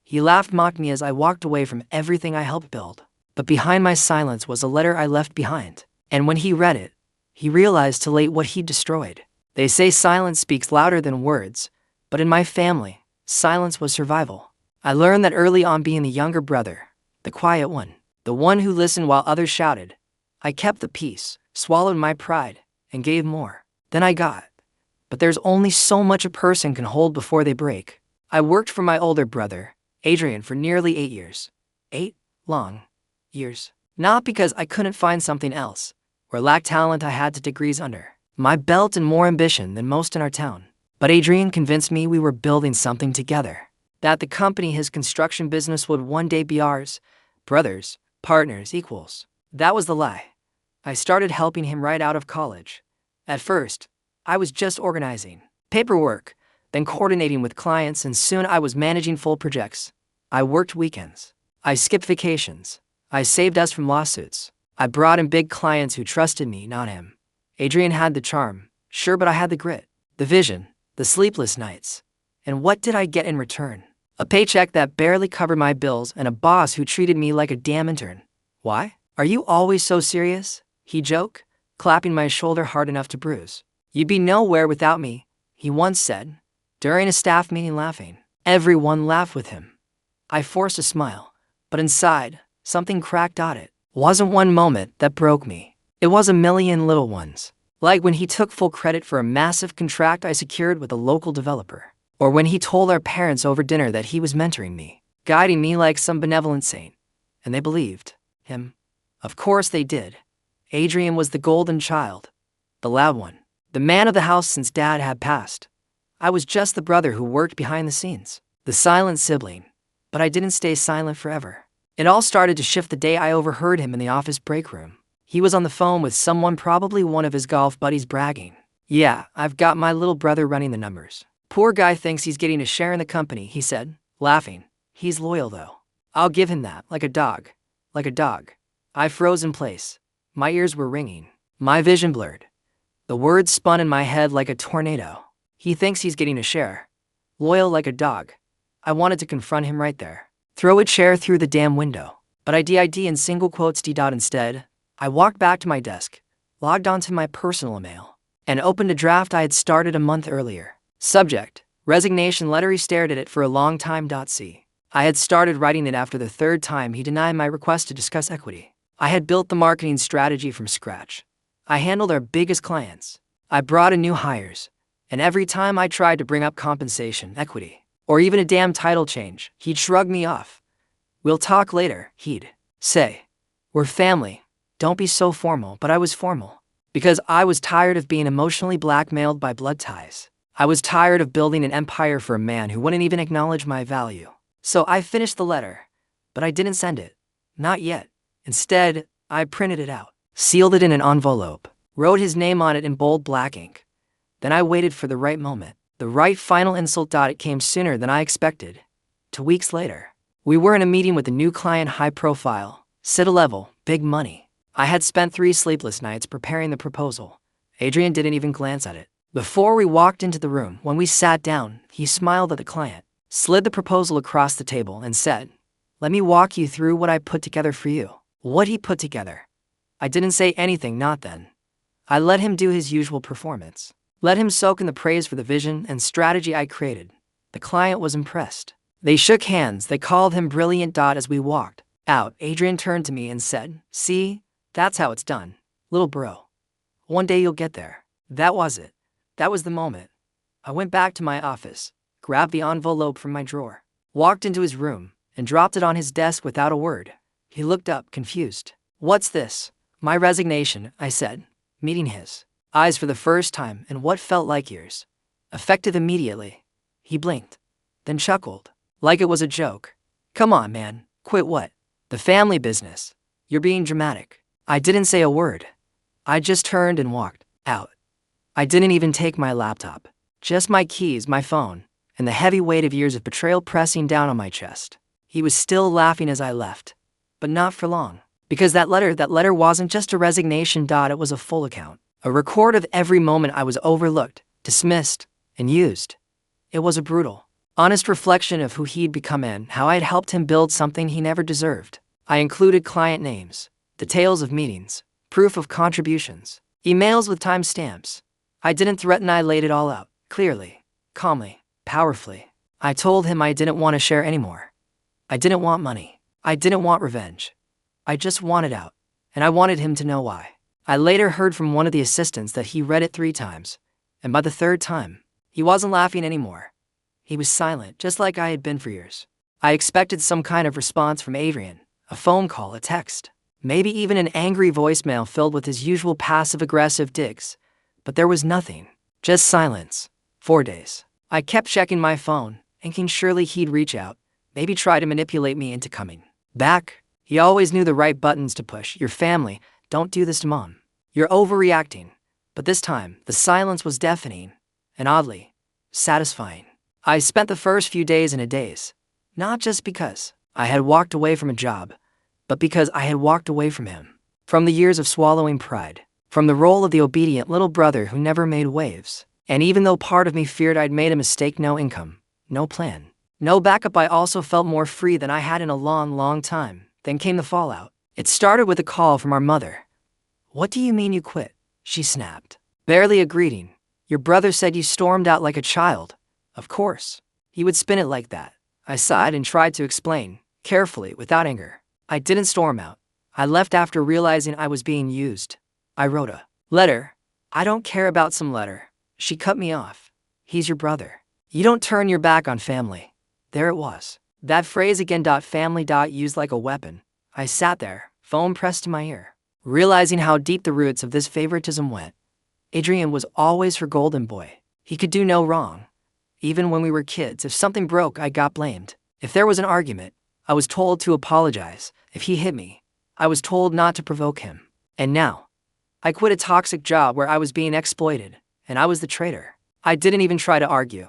He laughed, mocked me as I walked away from everything I helped build. But behind my silence was a letter I left behind. And when he read it, he realized too late what he'd destroyed. They say silence speaks louder than words, but in my family, silence was survival. I learned that early on, being the younger brother, the quiet one, the one who listened while others shouted. I kept the peace, swallowed my pride, and gave more than I got. But there's only so much a person can hold before they break. I worked for my older brother, Adrian, for nearly 8 years. 8 long years. Not because I couldn't find something else, or lacked talent I had 2 degrees under my belt and more ambition than most in our town. But Adrian convinced me we were building something together, that the company, his construction business, would one day be ours. Brothers, partners, equals. That was the lie. I started helping him right out of college. At first, I was just organizing paperwork, then coordinating with clients, and soon I was managing full projects. I worked weekends. I skipped vacations. I saved us from lawsuits. I brought in big clients who trusted me, not him. Adrian had the charm, sure, but I had the grit, the vision, the sleepless nights. And what did I get in return? A paycheck that barely covered my bills and a boss who treated me like a damn intern. Why? Are you always so serious? He joked, clapping my shoulder hard enough to bruise. You'd be nowhere without me, he once said, during a staff meeting, laughing. Everyone laughed with him. I forced a smile, but inside, something cracked at it. Wasn't one moment that broke me. It was a million little ones. Like when he took full credit for a massive contract I secured with a local developer. Or when he told our parents over dinner that he was mentoring me, guiding me like some benevolent saint. And they believed him. Of course they did. Adrian was the golden child, the loud one, the man of the house since Dad had passed. I was just the brother who worked behind the scenes, the silent sibling. But I didn't stay silent forever. It all started to shift the day I overheard him in the office break room. He was on the phone with someone, probably one of his golf buddies, bragging. Yeah, I've got my little brother running the numbers. Poor guy thinks he's getting a share in the company, he said, laughing. He's loyal though. I'll give him that, like a dog. Like a dog. I froze in place. My ears were ringing. My vision blurred. The words spun in my head like a tornado. He thinks he's getting a share. Loyal like a dog. I wanted to confront him right there. Throw a chair through the damn window. But I did in single quotes d. Instead, I walked back to my desk, logged onto my personal email, and opened a draft I had started a month earlier. Subject, resignation letter. He stared at it for a long time. See, I had started writing it after the 3rd time he denied my request to discuss equity. I had built the marketing strategy from scratch. I handled our biggest clients. I brought in new hires. And every time I tried to bring up compensation, equity, or even a damn title change, he'd shrug me off. We'll talk later, he'd say. We're family. Don't be so formal. But I was formal. Because I was tired of being emotionally blackmailed by blood ties. I was tired of building an empire for a man who wouldn't even acknowledge my value. So I finished the letter. But I didn't send it. Not yet. Instead, I printed it out, sealed it in an envelope, wrote his name on it in bold black ink. Then I waited for the right moment, the right final insult. It came sooner than I expected. 2 weeks later, we were in a meeting with a new client, high profile, city level, big money. I had spent 3 sleepless nights preparing the proposal. Adrian didn't even glance at it. Before we walked into the room, when we sat down, he smiled at the client, slid the proposal across the table, and said, "Let me walk you through what I put together for you." What he put together. I didn't say anything, not then. I let him do his usual performance. Let him soak in the praise for the vision and strategy I created. The client was impressed. They shook hands. They called him brilliant. As we walked out, Adrian turned to me and said, "See, that's how it's done, little bro. One day you'll get there." That was it. That was the moment. I went back to my office, grabbed the envelope from my drawer, walked into his room, and dropped it on his desk without a word. He looked up, confused. "What's this?" "My resignation," I said, meeting his eyes for the first time in what felt like years. Effective immediately. He blinked, then chuckled, like it was a joke. "Come on, man, quit what? The family business. You're being dramatic." I didn't say a word. I just turned and walked out. I didn't even take my laptop, just my keys, my phone, and the heavy weight of years of betrayal pressing down on my chest. He was still laughing as I left, but not for long. Because that letter wasn't just a resignation. It was a full account. A record of every moment I was overlooked, dismissed, and used. It was a brutal, Honest reflection of who he'd become and how I'd helped him build something he never deserved. I included client names, details of meetings, proof of contributions, emails with timestamps. I didn't threaten, I laid it all out, clearly, calmly, powerfully. I told him I didn't want to share anymore. I didn't want money. I didn't want revenge. I just wanted out, and I wanted him to know why. I later heard from one of the assistants that he read it 3 times, and by the 3rd time, he wasn't laughing anymore. He was silent, just like I had been for years. I expected some kind of response from Adrian, a phone call, a text, maybe even an angry voicemail filled with his usual passive-aggressive digs, but there was nothing, just silence. 4 days. I kept checking my phone, thinking surely he'd reach out, maybe try to manipulate me into coming back. He always knew the right buttons to push. Your family, don't do this to mom. You're overreacting. But this time, the silence was deafening, and oddly, satisfying. I spent the first few days in a daze, not just because I had walked away from a job, but because I had walked away from him. From the years of swallowing pride, from the role of the obedient little brother who never made waves. And even though part of me feared I'd made a mistake, no income, no plan, no backup, I also felt more free than I had in a long, long time. Then came the fallout. It started with a call from our mother. "What do you mean you quit?" she snapped. Barely a greeting. "Your brother said you stormed out like a child." Of course. He would spin it like that. I sighed and tried to explain, carefully, without anger. I didn't storm out. I left after realizing I was being used. I wrote a letter. "I don't care about some letter." She cut me off. "He's your brother. You don't turn your back on family." There it was. That phrase again, family, used like a weapon. I sat there, phone pressed to my ear, realizing how deep the roots of this favoritism went. Adrian was always her golden boy. He could do no wrong. Even when we were kids, if something broke, I got blamed. If there was an argument, I was told to apologize. If he hit me, I was told not to provoke him. And now, I quit a toxic job where I was being exploited, and I was the traitor. I didn't even try to argue.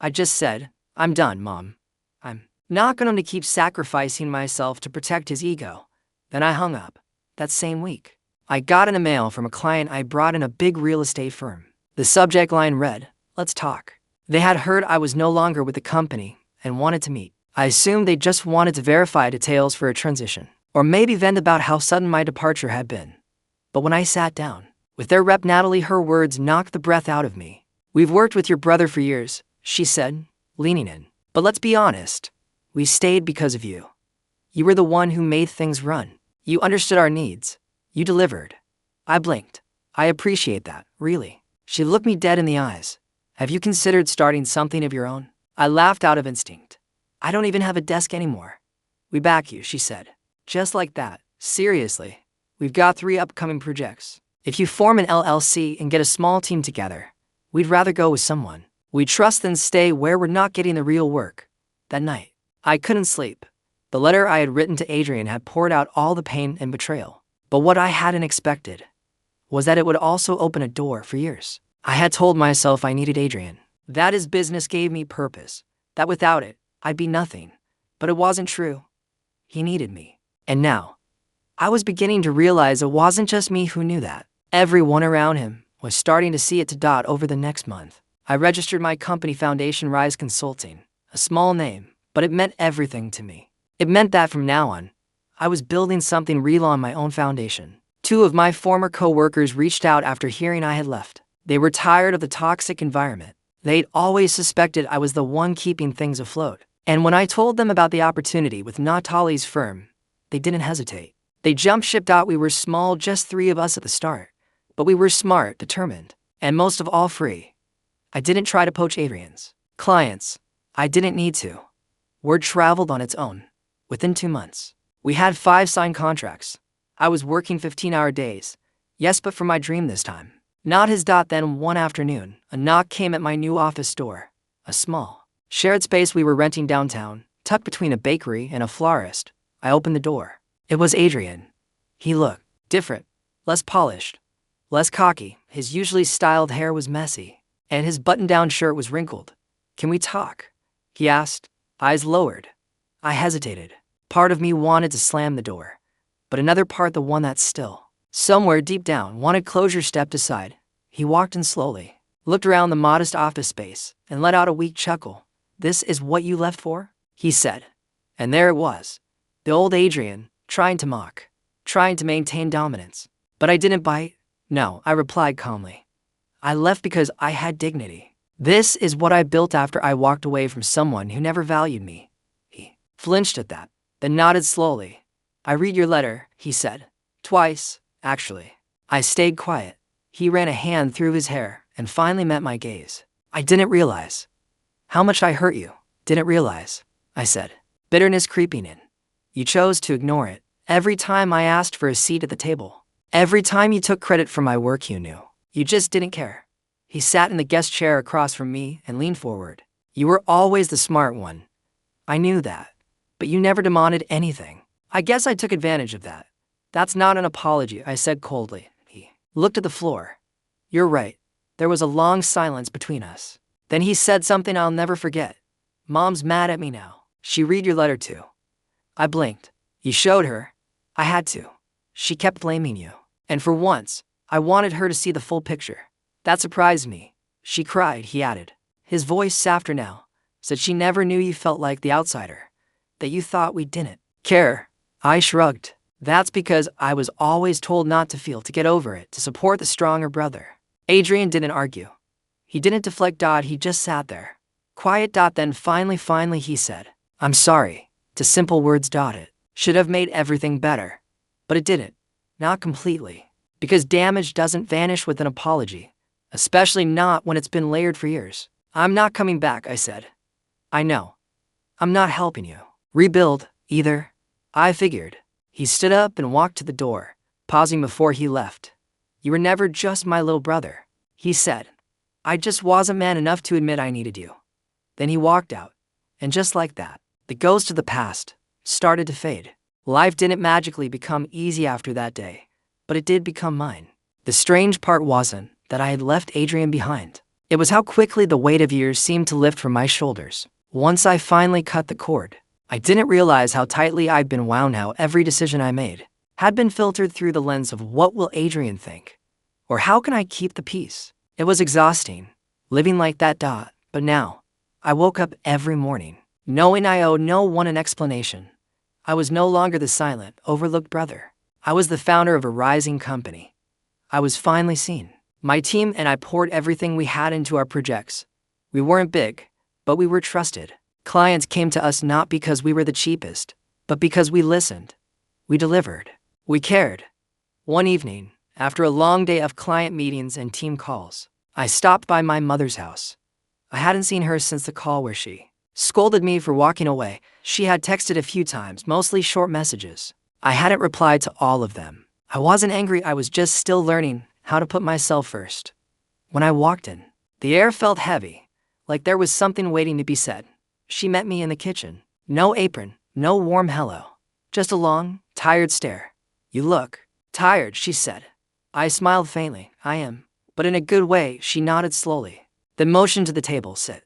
I just said, "I'm done, Mom. I'm not going to keep sacrificing myself to protect his ego." Then I hung up. That same week, I got an email from a client I brought in, a big real estate firm. The subject line read, "Let's talk." They had heard I was no longer with the company and wanted to meet. I assumed they just wanted to verify details for a transition, or maybe vent about how sudden my departure had been. But when I sat down with their rep Natalie, her words knocked the breath out of me. "We've worked with your brother for years," she said, leaning in. "But let's be honest, we stayed because of you. You were the one who made things run. You understood our needs. You delivered." I blinked. "I appreciate that, really." She looked me dead in the eyes. "Have you considered starting something of your own?" I laughed out of instinct. "I don't even have a desk anymore." "We back you," she said. Just like that. "Seriously. We've got 3 upcoming projects. If you form an LLC and get a small team together, we'd rather go with someone we trust than stay where we're not getting the real work." That night, I couldn't sleep. The letter I had written to Adrian had poured out all the pain and betrayal. But what I hadn't expected was that it would also open a door. For years, I had told myself I needed Adrian, that his business gave me purpose, that without it, I'd be nothing. But it wasn't true. He needed me. And now, I was beginning to realize it wasn't just me who knew that. Everyone around him was starting to see it to. Over the next month, I registered my company, Foundation Rise Consulting, a small name, but it meant everything to me. It meant that from now on, I was building something real on my own foundation. 2 of my former co-workers reached out after hearing I had left. They were tired of the toxic environment. They'd always suspected I was the one keeping things afloat. And when I told them about the opportunity with Natalie's firm, they didn't hesitate. They jumped ship. We were small, just 3 of us at the start. But we were smart, determined, and most of all free. I didn't try to poach Adrian's clients. I didn't need to. Word traveled on its own. Within 2 months, we had 5 signed contracts. I was working 15-hour days. Yes, but for my dream this time. Not his. Then one afternoon, a knock came at my new office door. A small, shared space we were renting downtown, tucked between a bakery and a florist. I opened the door. It was Adrian. He looked different, less polished, less cocky. His usually styled hair was messy, and his button-down shirt was wrinkled. "Can we talk?" he asked, eyes lowered. I hesitated. Part of me wanted to slam the door, but another part, the one that still, somewhere deep down, wanted closure, stepped aside. He walked in slowly, looked around the modest office space, and let out a weak chuckle. "This is what you left for?" he said. And there it was. The old Adrian, trying to mock, trying to maintain dominance. But I didn't bite. "No," I replied calmly. "I left because I had dignity. This is what I built after I walked away from someone who never valued me." He flinched at that, then nodded slowly. "I read your letter," he said. "Twice, actually." I stayed quiet. He ran a hand through his hair and finally met my gaze. "I didn't realize how much I hurt you." "Didn't realize," I said, bitterness creeping in. "You chose to ignore it. Every time I asked for a seat at the table. Every time you took credit for my work, you knew. You just didn't care." He sat in the guest chair across from me and leaned forward. "You were always the smart one. I knew that. But you never demanded anything. I guess I took advantage of that." "That's not an apology," I said coldly. He looked at the floor. "You're right. There was a long silence between us. Then he said something I'll never forget. 'Mom's mad at me now. She read your letter too.'" I blinked. "You showed her?" "I had to. She kept blaming you. And for once, I wanted her to see the full picture. That surprised me. She cried," he added, his voice softer now. "Said she never knew you felt like the outsider. That you thought we didn't care." I shrugged. "That's because I was always told not to feel, to get over it, to support the stronger brother." Adrian didn't argue. He didn't deflect. He just sat there. Quiet. Then finally he said, "I'm sorry." To simple words. It should have made everything better. But it didn't. Not completely. Because damage doesn't vanish with an apology. Especially not when it's been layered for years. "I'm not coming back," I said. "I know. I'm not helping you rebuild, either." I figured. He stood up and walked to the door, pausing before he left. "You were never just my little brother," he said. "I just wasn't man enough to admit I needed you." Then he walked out. And just like that, the ghost of the past started to fade. Life didn't magically become easy after that day, but it did become mine. The strange part wasn't that I had left Adrian behind. It was how quickly the weight of years seemed to lift from my shoulders. Once I finally cut the cord, I didn't realize how tightly I'd been wound, how every decision I made had been filtered through the lens of what will Adrian think? Or how can I keep the peace? It was exhausting, living like that. But now, I woke up every morning, knowing I owed no one an explanation. I was no longer the silent, overlooked brother. I was the founder of a rising company. I was finally seen. My team and I poured everything we had into our projects. We weren't big, but we were trusted. Clients came to us not because we were the cheapest, but because we listened. We delivered. We cared. One evening, after a long day of client meetings and team calls, I stopped by my mother's house. I hadn't seen her since the call where she scolded me for walking away. She had texted a few times, mostly short messages. I hadn't replied to all of them. I wasn't angry, I was just still learning how to put myself first. When I walked in, the air felt heavy, like there was something waiting to be said. She met me in the kitchen. No apron, no warm hello. Just a long, tired stare. "You look tired," she said. I smiled faintly. "I am, but in a good way." She nodded slowly, then motioned to the table. "Sit.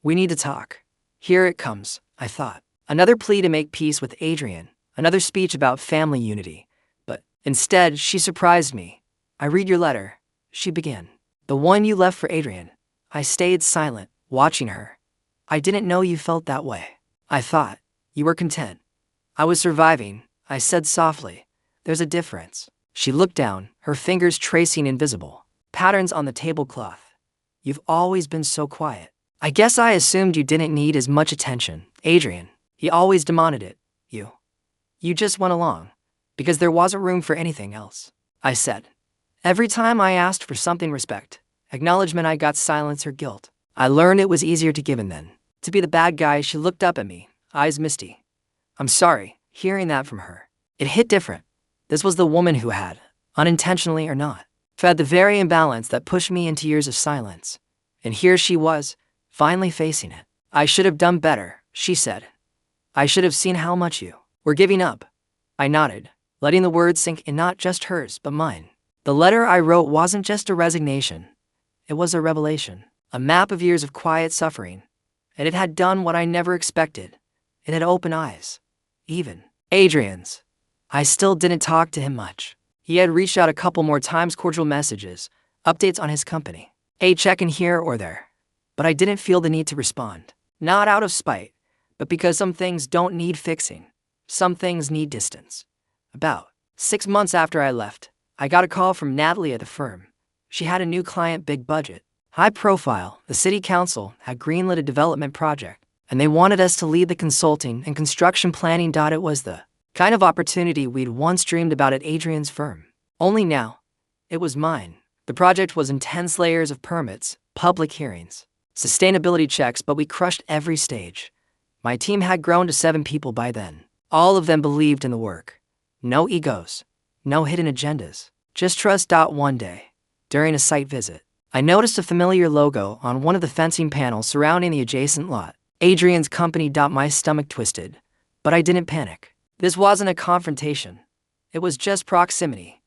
We need to talk." Here it comes, I thought. Another plea to make peace with Adrian, another speech about family unity. But instead, she surprised me. "I read your letter," she began. "The one you left for Adrian." I stayed silent, watching her. "I didn't know you felt that way. I thought you were content." "I was surviving," I said softly. "There's a difference." She looked down, her fingers tracing invisible patterns on the tablecloth. "You've always been so quiet. I guess I assumed you didn't need as much attention. Adrian, he always demanded it. You just went along, because there wasn't room for anything else," I said. "Every time I asked for something, respect, acknowledgement, I got silence or guilt. I learned it was easier to give and then to be the bad guy." She looked up at me, eyes misty. "I'm sorry." Hearing that from her, it hit different. This was the woman who had, unintentionally or not, fed the very imbalance that pushed me into years of silence. And here she was, finally facing it. "I should have done better," she said. "I should have seen how much you were giving up." I nodded, letting the words sink in, not just hers, but mine. The letter I wrote wasn't just a resignation. It was a revelation, a map of years of quiet suffering. And it had done what I never expected. It had opened eyes. Even Adrian's. I still didn't talk to him much. He had reached out a couple more times, cordial messages, updates on his company, a check-in here or there. But I didn't feel the need to respond. Not out of spite, but because some things don't need fixing. Some things need distance. About 6 months after I left, I got a call from Natalie at the firm. She had a new client, big budget, high profile. The city council had greenlit a development project, and they wanted us to lead the consulting and construction planning. It was the kind of opportunity we'd once dreamed about at Adrian's firm. Only now, it was mine. The project was intense, layers of permits, public hearings, sustainability checks, but we crushed every stage. My team had grown to 7 people by then. All of them believed in the work. No egos, no hidden agendas, just trust. One day, during a site visit, I noticed a familiar logo on one of the fencing panels surrounding the adjacent lot. Adrian's company. My stomach twisted, but I didn't panic. This wasn't a confrontation. It was just proximity.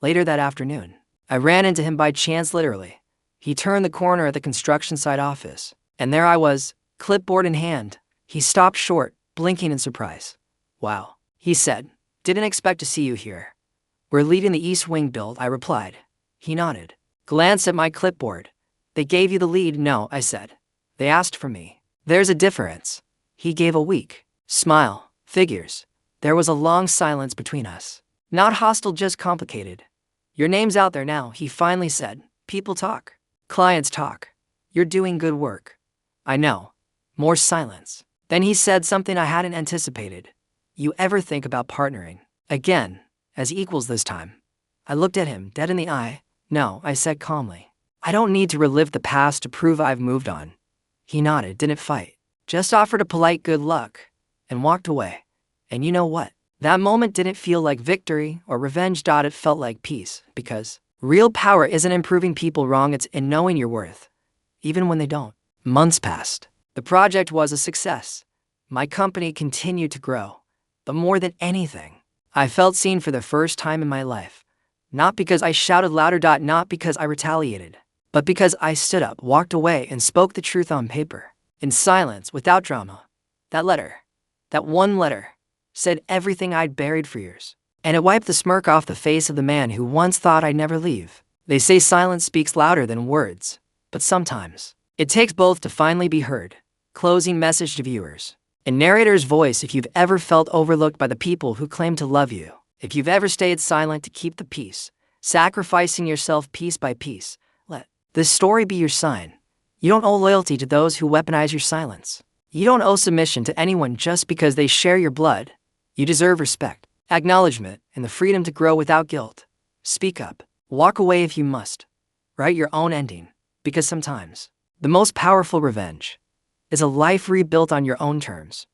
Later that afternoon, I ran into him by chance, literally. He turned the corner at the construction site office, and there I was, clipboard in hand. He stopped short, blinking in surprise. "Wow," he said. "Didn't expect to see you here." "We're leading the East Wing build," I replied. He nodded, glanced at my clipboard. "They gave you the lead?" "No," I said. "They asked for me." "There's a difference." He gave a weak smile. "Figures." There was a long silence between us. Not hostile, just complicated. "Your name's out there now," he finally said. "People talk. Clients talk. You're doing good work." "I know." More silence. Then he said something I hadn't anticipated. "You ever think about partnering again, as equals this time?" I looked at him, dead in the eye. "No," I said calmly. "I don't need to relive the past to prove I've moved on." He nodded, didn't fight, just offered a polite good luck, and walked away. And you know what? That moment didn't feel like victory or revenge. It felt like peace, because real power isn't in proving people wrong, it's in knowing your worth, even when they don't. Months passed. The project was a success. My company continued to grow. But more than anything, I felt seen for the first time in my life. Not because I shouted louder, not because I retaliated, but because I stood up, walked away, and spoke the truth on paper, in silence, without drama. That letter, that one letter, said everything I'd buried for years. And it wiped the smirk off the face of the man who once thought I'd never leave. They say silence speaks louder than words, but sometimes it takes both to finally be heard. Closing message to viewers. In narrator's voice, if you've ever felt overlooked by the people who claim to love you, if you've ever stayed silent to keep the peace, sacrificing yourself piece by piece, let this story be your sign. You don't owe loyalty to those who weaponize your silence. You don't owe submission to anyone just because they share your blood. You deserve respect, acknowledgement, and the freedom to grow without guilt. Speak up. Walk away if you must. Write your own ending, because sometimes the most powerful revenge is a life rebuilt on your own terms.